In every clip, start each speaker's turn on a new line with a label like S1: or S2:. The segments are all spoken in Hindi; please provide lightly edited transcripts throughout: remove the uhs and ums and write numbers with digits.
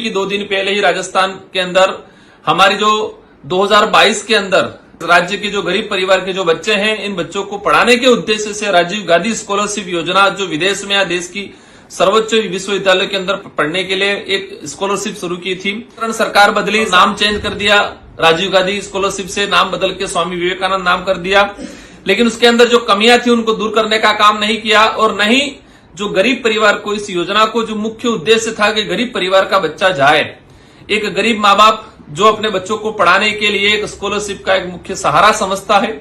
S1: कि 2 दिन पहले ही राजस्थान के अंदर हमारी जो 2022 के अंदर राज्य के जो गरीब परिवार के जो बच्चे हैं, इन बच्चों को पढ़ाने के उद्देश्य से राजीव गांधी स्कॉलरशिप योजना, जो विदेश में या देश की सर्वोच्च विश्वविद्यालय के अंदर पढ़ने के लिए एक स्कॉलरशिप शुरू की थी। सरकार बदली, नाम चेंज कर दिया, राजीव गांधी स्कॉलरशिप से नाम बदल के स्वामी विवेकानंद नाम कर दिया। लेकिन उसके अंदर जो कमियां थी उनको दूर करने का काम नहीं किया, और न ही जो गरीब परिवार को इस योजना को जो मुख्य उद्देश्य था कि गरीब परिवार का बच्चा जाए, एक गरीब माँ बाप जो अपने बच्चों को पढ़ाने के लिए एक स्कॉलरशिप का एक मुख्य सहारा समझता है,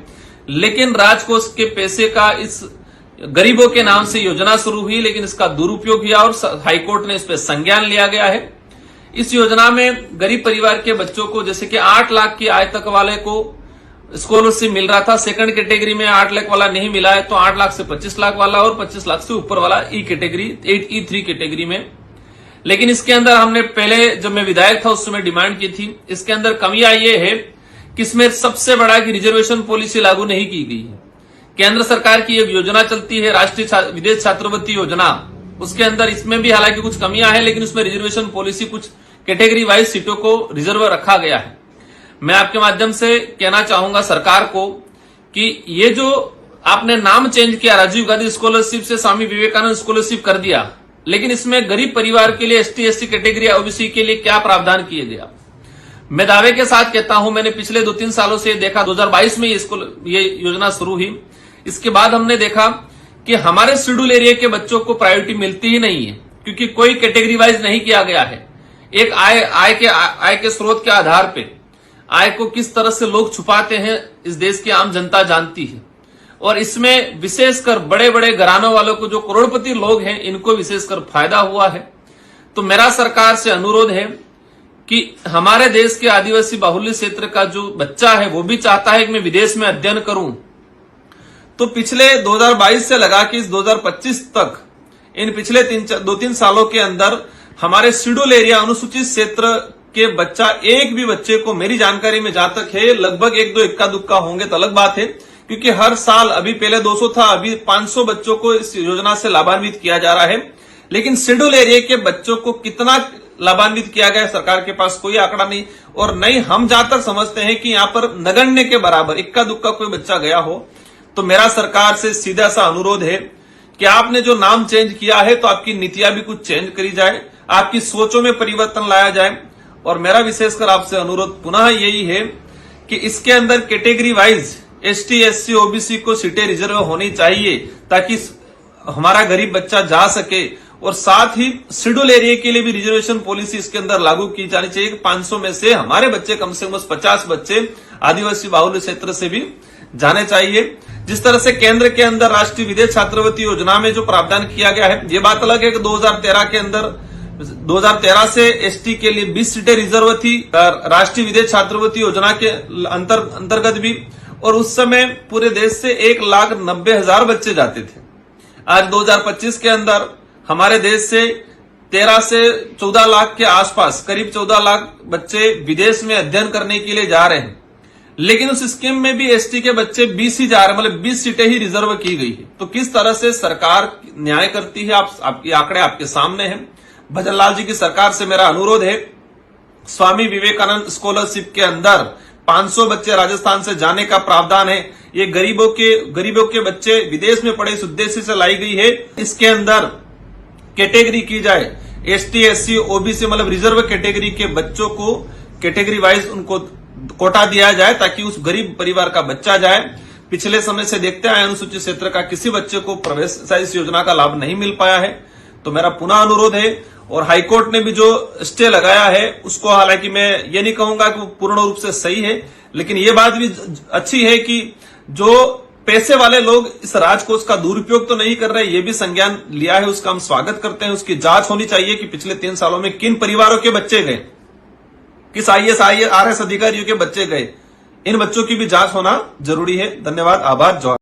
S1: लेकिन राजकोष के पैसे का इस गरीबों के नाम से योजना शुरू हुई, लेकिन इसका दुरुपयोग किया और हाईकोर्ट ने इस पर संज्ञान लिया गया है। इस योजना में गरीब परिवार के बच्चों को जैसे कि 8 लाख की आय तक वाले को स्कॉलरशिप मिल रहा था, सेकंड कैटेगरी में 8 लाख वाला नहीं मिला है तो 8 लाख से 25 लाख वाला और 25 लाख से ऊपर वाला E3 कैटेगरी में। लेकिन इसके अंदर हमने पहले जब मैं विधायक था उस समय डिमांड की थी। इसके अंदर कमियां ये है कि इसमें सबसे बड़ा कि रिजर्वेशन पॉलिसी लागू नहीं की गई है। केंद्र सरकार की एक योजना चलती है, राष्ट्रीय विदेश छात्रवृत्ति योजना, उसके अंदर इसमें भी हालांकि कुछ कमियां हैं, लेकिन उसमें रिजर्वेशन पॉलिसी कुछ कैटेगरी वाइज सीटों को रिजर्व रखा गया है। मैं आपके माध्यम से कहना चाहूंगा सरकार को कि ये जो आपने नाम चेंज किया, राजीव गांधी स्कॉलरशिप से स्वामी विवेकानंद स्कॉलरशिप कर दिया, लेकिन इसमें गरीब परिवार के लिए ST/SC कैटेगरी ओबीसी के लिए क्या प्रावधान किए गया। मैं दावे के साथ कहता हूं, मैंने पिछले 2-3 सालों से देखा, 2022 में ये योजना शुरू हुई, इसके बाद हमने देखा कि हमारे शेड्यूल एरिया के बच्चों को प्रायोरिटी मिलती ही नहीं है, क्योंकि कोई कैटेगरी वाइज नहीं किया गया है। एक आय के स्रोत के आधार पे आय को किस तरह से लोग छुपाते हैं इस देश की आम जनता जानती है, और इसमें विशेषकर बड़े बड़े घरानों वालों को, जो करोड़पति लोग हैं, इनको विशेषकर फायदा हुआ है। तो मेरा सरकार से अनुरोध है कि हमारे देश के आदिवासी बाहुल्य क्षेत्र का जो बच्चा है वो भी चाहता है कि मैं विदेश में अध्ययन करूं, तो पिछले 2022 से लगा कि इस 2025 तक, इन पिछले 2-3 सालों के अंदर हमारे शेड्यूल एरिया अनुसूचित क्षेत्र के बच्चा, एक भी बच्चे को मेरी जानकारी में जहां तक है, लगभग 1-2 इक्का दुक्का होंगे तो अलग बात है, क्योंकि हर साल अभी पहले 200 था, अभी 500 बच्चों को इस योजना से लाभान्वित किया जा रहा है। लेकिन शेड्यूल एरिया के बच्चों को कितना लाभान्वित किया गया, सरकार के पास कोई आंकड़ा नहीं, और नहीं हम जहां तक समझते हैं कि यहां पर नगण्य के बराबर इक्का दुक्का कोई बच्चा गया हो। तो मेरा सरकार से सीधा सा अनुरोध है कि आपने जो नाम चेंज किया है तो आपकी नीतियां भी कुछ चेंज करी जाए, आपकी सोचों में परिवर्तन लाया जाए। और मेरा विशेषकर आपसे अनुरोध पुनः यही है कि इसके अंदर कैटेगरी वाइज ST/SC OBC को सीटें रिजर्व होनी चाहिए, ताकि हमारा गरीब बच्चा जा सके, और साथ ही शेड्यूल एरिया के लिए भी रिजर्वेशन पॉलिसी इसके अंदर लागू की जानी चाहिए कि 500 में से हमारे बच्चे कम से कम 50 बच्चे आदिवासी बाहुल्य क्षेत्र से भी जाने चाहिए। जिस तरह से केंद्र के अंदर राष्ट्रीय विदेश छात्रवृत्ति योजना में जो प्रावधान किया गया है, ये बात अलग है कि 2013 के अंदर 2013 से ST के लिए 20 सीटें रिजर्व थी राष्ट्रीय विदेश छात्रवृत्ति योजना के अंतर्गत भी, और उस समय पूरे देश से 1,90,000 बच्चे जाते थे। आज 2025 के अंदर हमारे देश से 13 से 14 लाख के आसपास, करीब 14 लाख बच्चे विदेश में अध्ययन करने के लिए जा रहे हैं, लेकिन उस स्कीम में भी ST के बच्चे 20 ही जा रहे हैं, मतलब 20 सीटें ही रिजर्व की गई है। तो किस तरह से सरकार न्याय करती है, आपके आंकड़े आपके सामने हैं। भजनलाल जी की सरकार से मेरा अनुरोध है, स्वामी विवेकानंद स्कॉलरशिप के अंदर 500 बच्चे राजस्थान से जाने का प्रावधान है। ये गरीबों के बच्चे विदेश में पढ़े इस उद्देश्य से लाई गई है। इसके अंदर कैटेगरी की जाए, ST/SC OBC मतलब रिजर्व कैटेगरी के बच्चों को कैटेगरी वाइज उनको कोटा दिया जाए, ताकि उस गरीब परिवार का बच्चा जाए। पिछले समय से देखते आए अनुसूचित क्षेत्र का किसी बच्चे को प्रवेश इस योजना का लाभ नहीं मिल पाया है। तो मेरा पुनः अनुरोध है, और हाईकोर्ट ने भी जो स्टे लगाया है उसको, हालांकि मैं ये नहीं कहूंगा कि वो पूर्ण रूप से सही है, लेकिन ये बात भी अच्छी है कि जो पैसे वाले लोग इस राजकोष का दुरुपयोग तो नहीं कर रहे, ये भी संज्ञान लिया है, उसका हम स्वागत करते हैं। उसकी जांच होनी चाहिए कि पिछले 3 सालों में किन परिवारों के बच्चे गए, किस IAS RS अधिकारियों के बच्चे गए, इन बच्चों की भी जांच होना जरूरी है। धन्यवाद, आभार, जय।